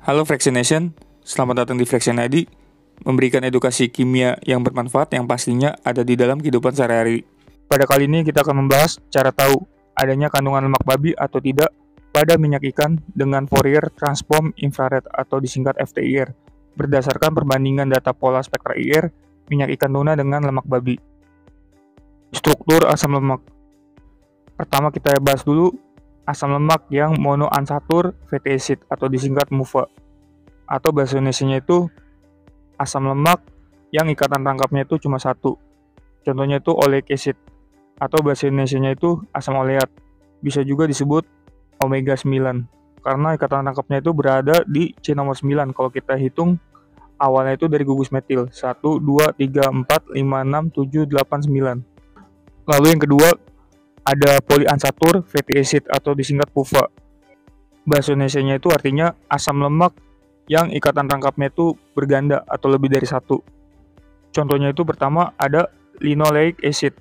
Halo Fractionation, selamat datang di Fraction ID, memberikan edukasi kimia yang bermanfaat yang pastinya ada di dalam kehidupan sehari-hari. Pada kali ini kita akan membahas cara tahu adanya kandungan lemak babi atau tidak pada minyak ikan dengan Fourier Transform Infrared atau disingkat FTIR, berdasarkan perbandingan data pola spektra IR minyak ikan tuna dengan lemak babi. Struktur asam lemak. Pertama kita bahas dulu asam lemak yang monounsatur fatty acid atau disingkat MUFA, atau bahasa Indonesianya itu asam lemak yang ikatan tangkapnya itu cuma satu. Contohnya itu oleic acid, atau bahasa Indonesianya itu asam oleat. Bisa juga disebut omega 9 karena ikatan tangkapnya itu berada di C nomor 9 kalau kita hitung awalnya itu dari gugus metil 1, 2, 3, 4, 5, 6, 7, 8, 9. Lalu yang kedua ada polyunsaturated fatty acid atau disingkat PUFA. Bahasa Indonesianya itu artinya asam lemak yang ikatan tangkapnya itu berganda atau lebih dari satu. Contohnya itu pertama ada linoleic acid.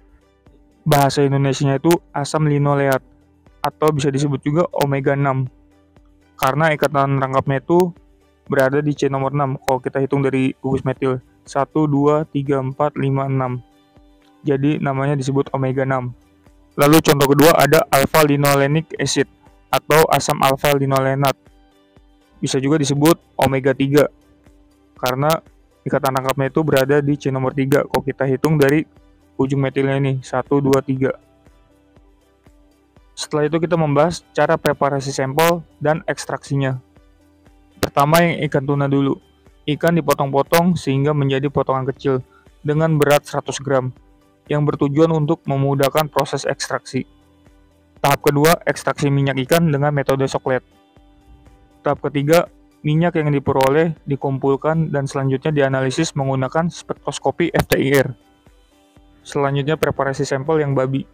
Bahasa Indonesianya itu asam linoleat atau bisa disebut juga omega 6. Karena ikatan tangkapnya itu berada di C nomor 6 kalau kita hitung dari gugus metil 1, 2, 3, 4, 5, 6. Jadi namanya disebut omega 6. Lalu contoh kedua ada alpha-linolenic acid atau asam alpha-linolenat. Bisa juga disebut omega 3 karena ikatan tangkapnya itu berada di C nomor 3 kalau kita hitung dari ujung metilnya ini 1, 2, 3. Setelah itu kita membahas cara preparasi sampel dan ekstraksinya. Pertama yang ikan tuna dulu. Ikan dipotong-potong sehingga menjadi potongan kecil dengan berat 100 gram. Yang bertujuan untuk memudahkan proses ekstraksi. Tahap kedua, ekstraksi minyak ikan dengan metode soklet. Tahap ketiga, minyak yang diperoleh dikumpulkan dan selanjutnya dianalisis menggunakan spektroskopi FTIR. Selanjutnya, preparasi sampel yang babi.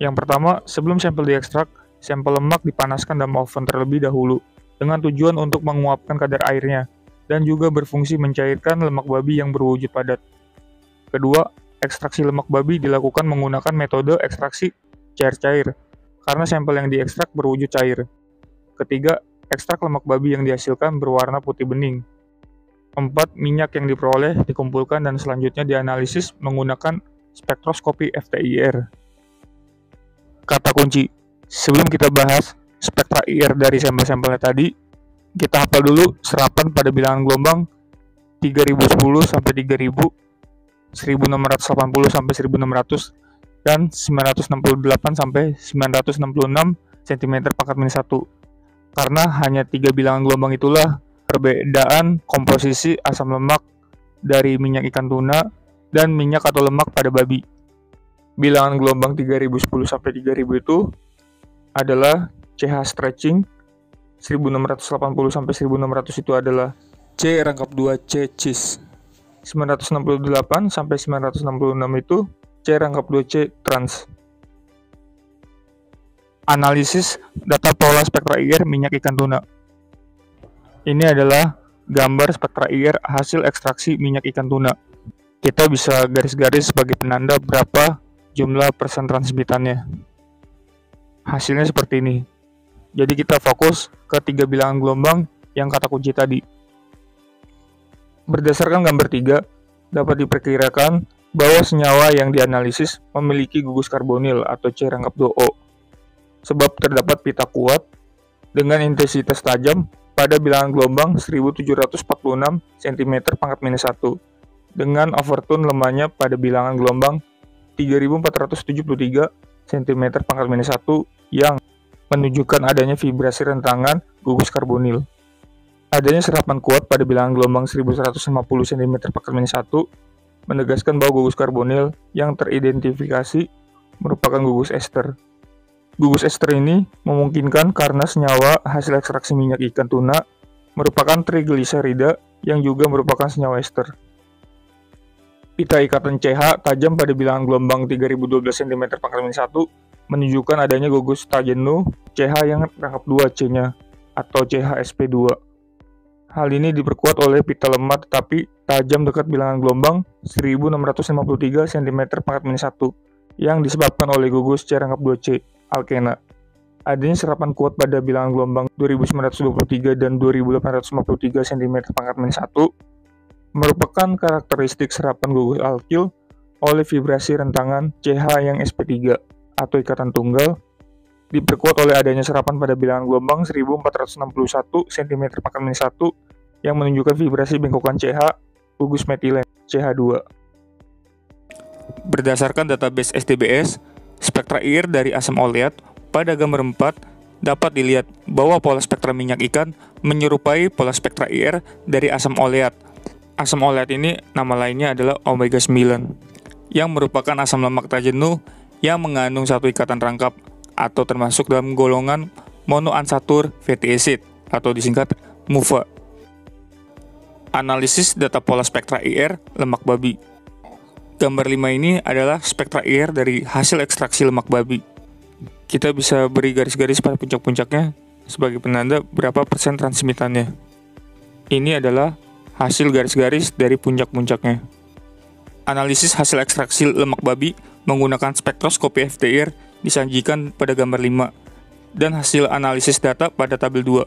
Yang pertama, sebelum sampel diekstrak, sampel lemak dipanaskan dalam oven terlebih dahulu dengan tujuan untuk menguapkan kadar airnya dan juga berfungsi mencairkan lemak babi yang berwujud padat. Kedua, ekstraksi lemak babi dilakukan menggunakan metode ekstraksi cair-cair, karena sampel yang diekstrak berwujud cair. Ketiga, ekstrak lemak babi yang dihasilkan berwarna putih bening. 4. Minyak yang diperoleh dikumpulkan dan selanjutnya dianalisis menggunakan spektroskopi FTIR. Kata kunci, sebelum kita bahas spektra IR dari sampel-sampelnya tadi, kita hafal dulu serapan pada bilangan gelombang 3010 sampai 3000, 1680 sampai 1600 dan 968 sampai 966 cm pangkat minus 1. Karena hanya 3 bilangan gelombang itulah perbedaan komposisi asam lemak dari minyak ikan tuna dan minyak atau lemak pada babi. Bilangan gelombang 3010 sampai 3000 itu adalah CH stretching, 1680 sampai 1600 itu adalah C rangkap 2 C cheese. 968 sampai 966 itu C rangkap 2C trans. Analisis data pola spektra IR minyak ikan tuna. Ini adalah gambar spektra IR hasil ekstraksi minyak ikan tuna. Kita bisa garis-garis sebagai penanda berapa jumlah persen transmitannya. Hasilnya seperti ini. Jadi kita fokus ke 3 bilangan gelombang yang kata kunci tadi. Berdasarkan gambar 3, dapat diperkirakan bahwa senyawa yang dianalisis memiliki gugus karbonil atau C rangkap 2O, sebab terdapat pita kuat dengan intensitas tajam pada bilangan gelombang 1746 cm pangkat minus 1, dengan overtone lemahnya pada bilangan gelombang 3473 cm pangkat minus 1 yang menunjukkan adanya vibrasi rentangan gugus karbonil. Adanya serapan kuat pada bilangan gelombang 1150 cm pangkat minus 1 menegaskan bahwa gugus karbonil yang teridentifikasi merupakan gugus ester. Gugus ester ini memungkinkan karena senyawa hasil ekstraksi minyak ikan tuna merupakan trigliserida yang juga merupakan senyawa ester. Pita ikatan CH tajam pada bilangan gelombang 3012 cm pangkat minus 1 menunjukkan adanya gugus tajenu CH yang rangkap 2 C-nya atau CHSP2. Hal ini diperkuat oleh pita lemah tetapi tajam dekat bilangan gelombang 1653 cm pangkat minus 1 yang disebabkan oleh gugus C rangkap 2C alkena. Adanya serapan kuat pada bilangan gelombang 2923 dan 2853 cm pangkat minus 1 merupakan karakteristik serapan gugus alkil oleh vibrasi rentangan CH yang sp3 atau ikatan tunggal, diperkuat oleh adanya serapan pada bilangan gelombang 1461 cm pangkat minus 1 yang menunjukkan vibrasi bengkokan CH gugus metilen CH2. Berdasarkan database SDBS, spektra IR dari asam oleat pada gambar 4 dapat dilihat bahwa pola spektra minyak ikan menyerupai pola spektra IR dari asam oleat. Asam oleat ini nama lainnya adalah omega 9, yang merupakan asam lemak tak jenuh yang mengandung satu ikatan rangkap atau termasuk dalam golongan monounsatur fatty acid atau disingkat MUFA. Analisis data pola spektra IR lemak babi. Gambar 5 ini adalah spektra IR dari hasil ekstraksi lemak babi. Kita bisa beri garis-garis pada puncak-puncaknya sebagai penanda berapa persen transmitannya. Ini adalah hasil garis-garis dari puncak-puncaknya. Analisis hasil ekstraksi lemak babi menggunakan spektroskopi FTIR disajikan pada gambar 5 dan hasil analisis data pada tabel 2.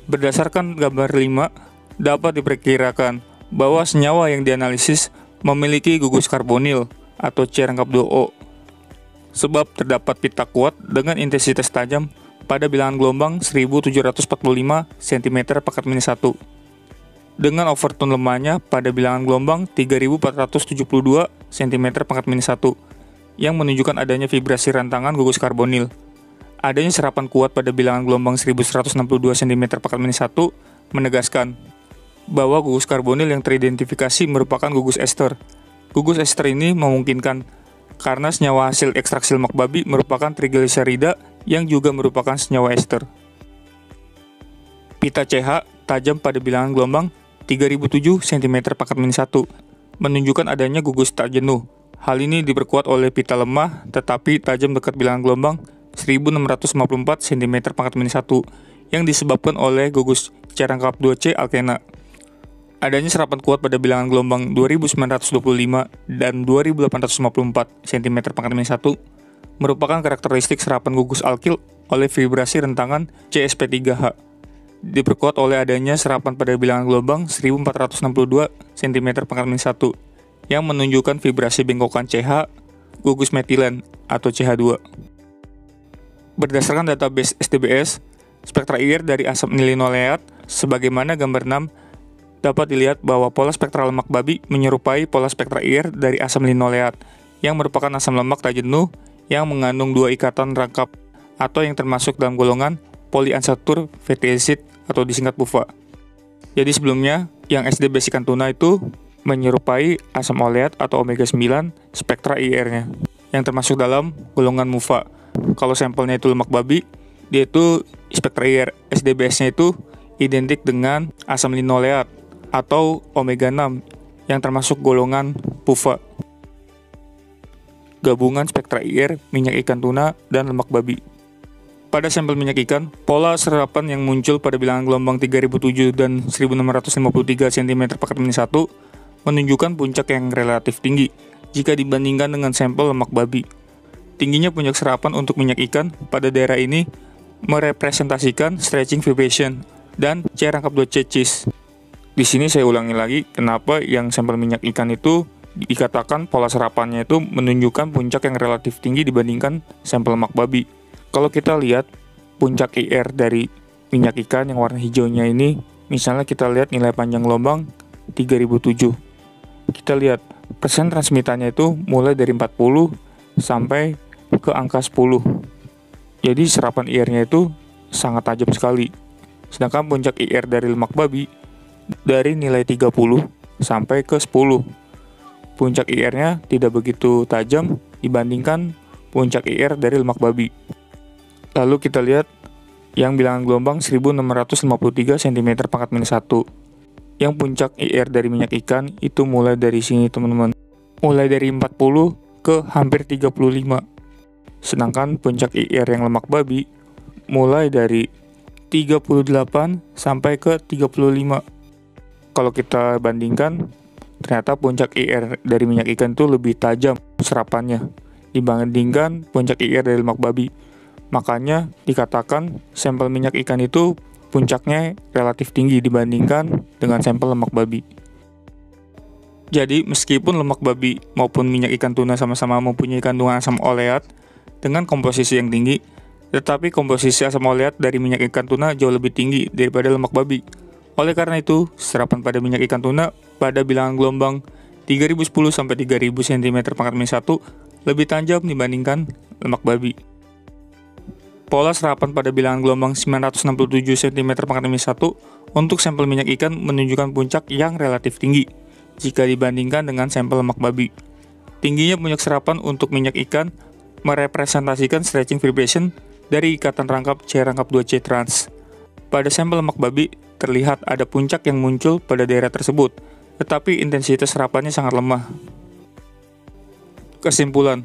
Berdasarkan gambar 5, dapat diperkirakan bahwa senyawa yang dianalisis memiliki gugus karbonil atau C-2O. Sebab terdapat pita kuat dengan intensitas tajam pada bilangan gelombang 1745 cm pangkat minus 1 dengan overtone lemahnya pada bilangan gelombang 3472 cm pangkat minus 1 yang menunjukkan adanya vibrasi rantangan gugus karbonil. Adanya serapan kuat pada bilangan gelombang 1162 cm pangkat minus 1 menegaskan bahwa gugus karbonil yang teridentifikasi merupakan gugus ester. Gugus ester ini memungkinkan karena senyawa hasil ekstraksi lemak babi merupakan trigliserida yang juga merupakan senyawa ester. Pita CH tajam pada bilangan gelombang 3007 cm pangkat minus 1 menunjukkan adanya gugus tak jenuh. Hal ini diperkuat oleh pita lemah tetapi tajam dekat bilangan gelombang 1654 cm pangkat minus 1 yang disebabkan oleh gugus C-2C alkena. Adanya serapan kuat pada bilangan gelombang 2925 dan 2854 cm pangkat minus 1 merupakan karakteristik serapan gugus alkil oleh vibrasi rentangan CSP3H. Diperkuat oleh adanya serapan pada bilangan gelombang 1462 cm pangkat minus 1 yang menunjukkan vibrasi bengkokan CH gugus metilen atau CH2. Berdasarkan database SDBS, spektra IR dari asam linoleat sebagaimana gambar 6 dapat dilihat bahwa pola spektra lemak babi menyerupai pola spektra IR dari asam linoleat, yang merupakan asam lemak tak jenuh yang mengandung dua ikatan rangkap atau yang termasuk dalam golongan polyunsaturated fatty acid atau disingkat PUFA. Jadi sebelumnya, yang SD base ikan tuna itu menyerupai asam oleat atau omega 9 spektra IR-nya, yang termasuk dalam golongan MUFA. Kalau sampelnya itu lemak babi, dia itu spektra IR SDBS-nya itu identik dengan asam linoleat atau omega 6 yang termasuk golongan PUFA. Gabungan spektra IR minyak ikan tuna dan lemak babi. Pada sampel minyak ikan, pola serapan yang muncul pada bilangan gelombang 3007 dan 1653 cm pangkat minus 1 menunjukkan puncak yang relatif tinggi jika dibandingkan dengan sampel lemak babi. Tingginya puncak serapan untuk minyak ikan pada daerah ini merepresentasikan stretching vibration dan C-2C cheese. Di sini saya ulangi lagi kenapa yang sampel minyak ikan itu dikatakan pola serapannya itu menunjukkan puncak yang relatif tinggi dibandingkan sampel lemak babi. Kalau kita lihat puncak IR dari minyak ikan yang warna hijaunya ini, misalnya kita lihat nilai panjang gelombang 3007. Kita lihat persen transmitannya itu mulai dari 40 sampai ke angka 10. Jadi serapan IR-nya itu sangat tajam sekali. Sedangkan puncak IR dari lemak babi dari nilai 30 sampai ke 10. Puncak IR-nya tidak begitu tajam dibandingkan puncak IR dari lemak babi. Lalu kita lihat yang bilangan gelombang 1653 cm pangkat minus 1. Yang puncak IR dari minyak ikan itu mulai dari sini teman-teman. Mulai dari 40 ke hampir 35. Sedangkan puncak IR yang lemak babi mulai dari 38 sampai ke 35. Kalau kita bandingkan, ternyata puncak IR dari minyak ikan itu lebih tajam serapannya dibandingkan puncak IR dari lemak babi. Makanya dikatakan sampel minyak ikan itu puncaknya relatif tinggi dibandingkan dengan sampel lemak babi. Jadi, meskipun lemak babi maupun minyak ikan tuna sama-sama mempunyai kandungan asam oleat dengan komposisi yang tinggi, tetapi komposisi asam oleat dari minyak ikan tuna jauh lebih tinggi daripada lemak babi. Oleh karena itu, serapan pada minyak ikan tuna pada bilangan gelombang 3010 sampai 3000 cm/1 lebih tajam dibandingkan lemak babi. Pola serapan pada bilangan gelombang 967 cm/1 untuk sampel minyak ikan menunjukkan puncak yang relatif tinggi jika dibandingkan dengan sampel lemak babi. Tingginya puncak serapan untuk minyak ikan merepresentasikan stretching vibration dari ikatan rangkap C rangkap 2C trans. Pada sampel lemak babi, terlihat ada puncak yang muncul pada daerah tersebut, tetapi intensitas serapannya sangat lemah. Kesimpulan,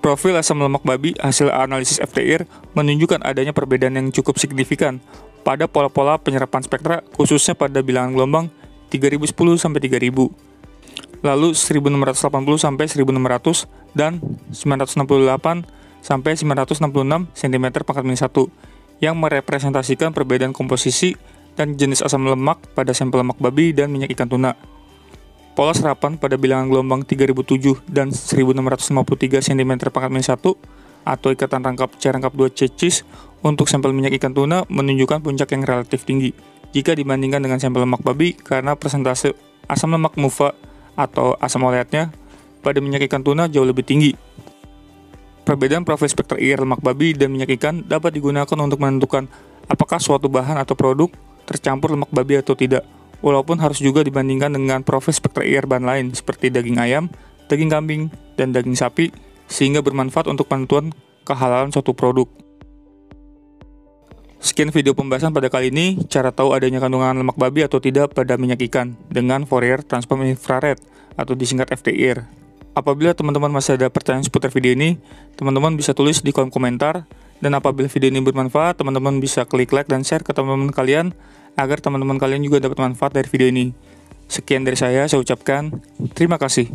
profil asam lemak babi hasil analisis FTIR menunjukkan adanya perbedaan yang cukup signifikan pada pola-pola penyerapan spektra, khususnya pada bilangan gelombang 3010 sampai 3000, lalu 1680 sampai 1600 dan 968 sampai 966 cm/1 yang merepresentasikan perbedaan komposisi dan jenis asam lemak pada sampel lemak babi dan minyak ikan tuna. Pola serapan pada bilangan gelombang 3007 dan 1653 cm/1 atau ikatan rangkap C rangkap 2C CIS untuk sampel minyak ikan tuna menunjukkan puncak yang relatif tinggi jika dibandingkan dengan sampel lemak babi karena persentase asam lemak MUFA atau asam oleatnya pada minyak ikan tuna jauh lebih tinggi. Perbedaan profil spektra IR lemak babi dan minyak ikan dapat digunakan untuk menentukan apakah suatu bahan atau produk tercampur lemak babi atau tidak, walaupun harus juga dibandingkan dengan profil spektra IR bahan lain seperti daging ayam, daging kambing, dan daging sapi, sehingga bermanfaat untuk penentuan kehalalan suatu produk. Sekian video pembahasan pada kali ini, cara tahu adanya kandungan lemak babi atau tidak pada minyak ikan dengan Fourier Transform Infrared atau disingkat FTIR. Apabila teman-teman masih ada pertanyaan seputar video ini, teman-teman bisa tulis di kolom komentar, dan apabila video ini bermanfaat, teman-teman bisa klik like dan share ke teman-teman kalian, agar teman-teman kalian juga dapat manfaat dari video ini. Sekian dari saya ucapkan terima kasih.